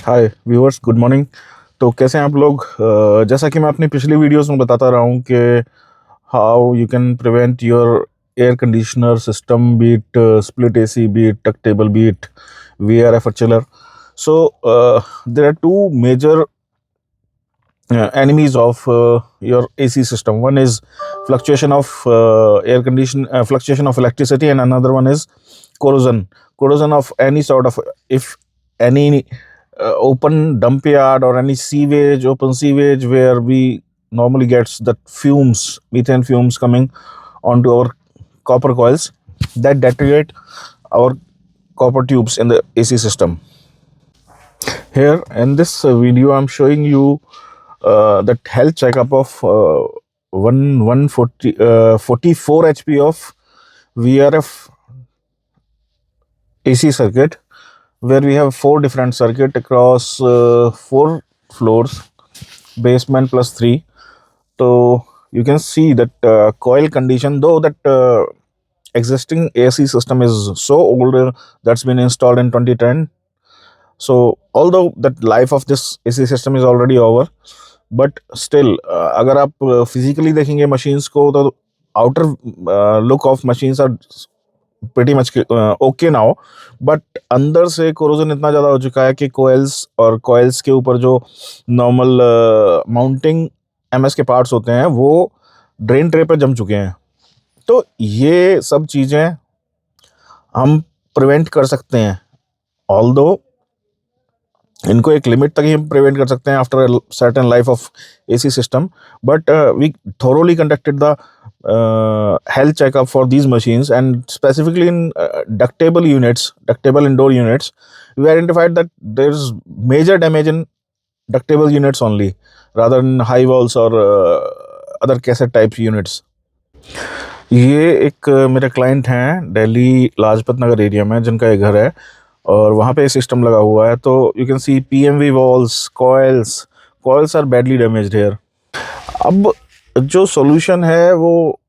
हाय viewers, good morning. तो कैसे हैं आप लोग? जैसा कि मैं अपनी पिछली वीडियोस में बताता रहा हूँ कि how you can prevent your air conditioner system, be it split AC, be it ductable, be it VRF or chiller. So there are two major enemies of your AC system. One is fluctuation of fluctuation of electricity, and another one is corrosion. Corrosion of any sort of, if any open dump yard or any sewage, open sewage where we normally gets that fumes, methane fumes coming onto our copper coils, that deteriorate our copper tubes in the AC system. Here in this video, I'm showing you that health checkup of 44 HP of VRF AC circuit, where we have four different circuit across four floors, basement plus three. So you can see that coil condition, though that existing AC system is so old, that's been installed in 2010. So although that life of this AC system is already over, but still अगर आप physically देखेंगे machines को तो outer look of machines are pretty much okay now, but अंदर से corrosion इतना ज़्यादा हो चुका है कि कोयल्स और कोयल्स के ऊपर जो नॉर्मल माउंटिंग एमएस के पार्ट्स होते हैं वो ड्रेन ट्रे पर जम चुके हैं। तो ये सब चीज़ें हम प्रिवेंट कर सकते हैं, ऑल्दो इनको एक लिमिट तक ही हम प्रिवेंट कर सकते हैं after certain life of AC system. But we thoroughly conducted the health checkup for these machines, and specifically in ductable indoor units, we identified that there's major damage in ductable units only, rather than high walls or other cassette type units. ये एक मेरे client हैं Delhi Lajpat Nagar area में, जिनका एक घर है और वहाँ पे सिस्टम लगा हुआ है। तो you can see PMV walls, coils are badly damaged here. अब जो सॉल्यूशन है वो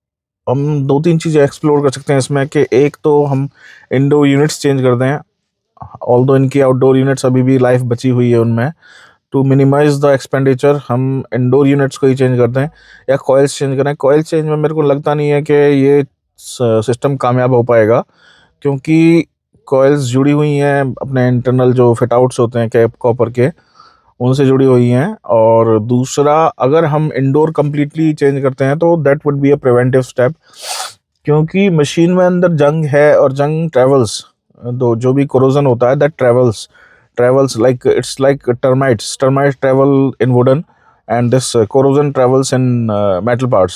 हम दो तीन चीज़ें एक्सप्लोर कर सकते हैं इसमें, कि एक तो हम इंडोर यूनिट्स चेंज कर दें, ऑल्दो इनकी आउटडोर यूनिट्स अभी भी लाइफ बची हुई है उनमें। टू मिनिमाइज द एक्सपेंडिचर हम इंडोर यूनिट्स को ही चेंज कर दें या कॉइल्स चेंज करें। कॉइल चेंज में मेरे को लगता नहीं है कि ये सिस्टम कामयाब हो पाएगा, क्योंकि कॉइल्स जुड़ी हुई हैं अपने इंटरनल जो फिट आउट्स होते हैं कैप कॉपर के, उनसे जुड़ी हुई हैं। और दूसरा, अगर हम इंडोर कम्प्लीटली चेंज करते हैं तो that would be a preventive step, क्योंकि मशीन में अंदर जंग है और जंग ट्रेवल्स, तो जो भी कोरोजन होता है that travels like it's like termites travel in wooden, and this corrosion travels in metal parts.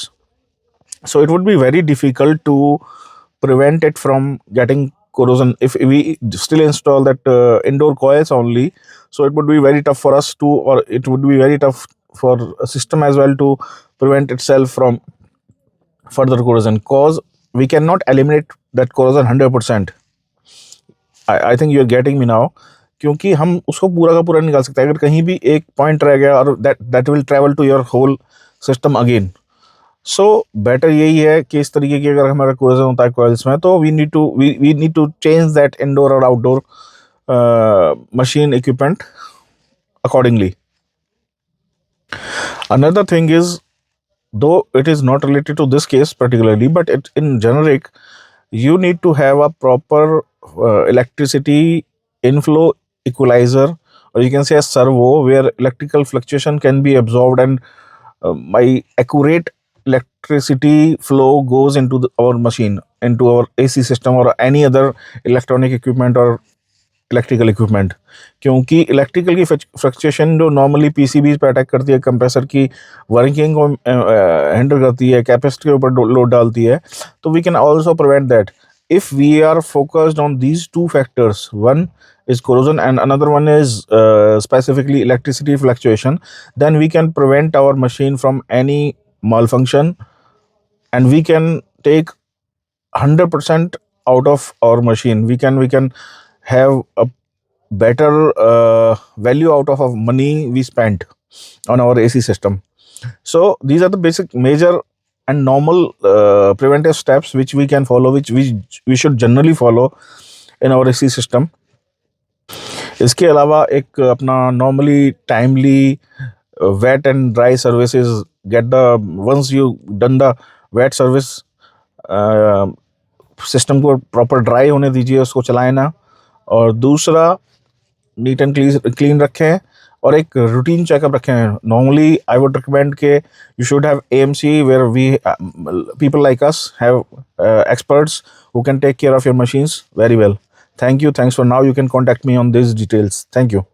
So it would be very difficult to prevent it from getting corrosion if we still install that indoor coils only. So it would be very tough for us to, or it would be very tough for a system as well to prevent itself from further corrosion, cause we cannot eliminate that corrosion 100%. I think you are getting me now, क्योंकि हम उसको पूरा का पूरा निकाल सकते हैं। अगर कहीं भी एक पॉइंट रह गया और that will travel to your whole system again. So better यही है कि इस तरीके की अगर हमारा कोरोजन होता है कॉइल्स में, तो we need to change that indoor और outdoor machine equipment accordingly. Another thing is, though it is not related to this case particularly, but it in generic, you need to have a proper electricity inflow equalizer, or you can say a servo, where electrical fluctuation can be absorbed, and by accurate electricity flow goes into our machine, into our AC system or any other electronic equipment or electrical equipment. क्योंकि electrical की fluctuation जो normally PCBs पे attack करती है, compressor की working को handle करती है, कैपेसिटी के ऊपर लोड डालती है, तो we can also prevent that if we are focused on these two factors. One is corrosion and another one is specifically electricity fluctuation. Then we can prevent our machine from any malfunction, and we can take 100% out of our machine. We can have a better value out of money we spent on our AC system. So these are the basic, major and normal preventive steps which we can follow, which we should generally follow in our AC system. इसके अलावा एक अपना normally timely wet and dry services get the once you done the wet service system को proper dry होने दीजिए, उसको चलाएं ना। और दूसरा, नीट एंड क्लीन रखें और एक रूटीन चेकअप रखें। नॉर्मली आई वुड रिकमेंड के you should have AMC where we people like us have experts who can take care of your machines very well. Thank you. Thanks for now. You can contact me on these details. Thank you.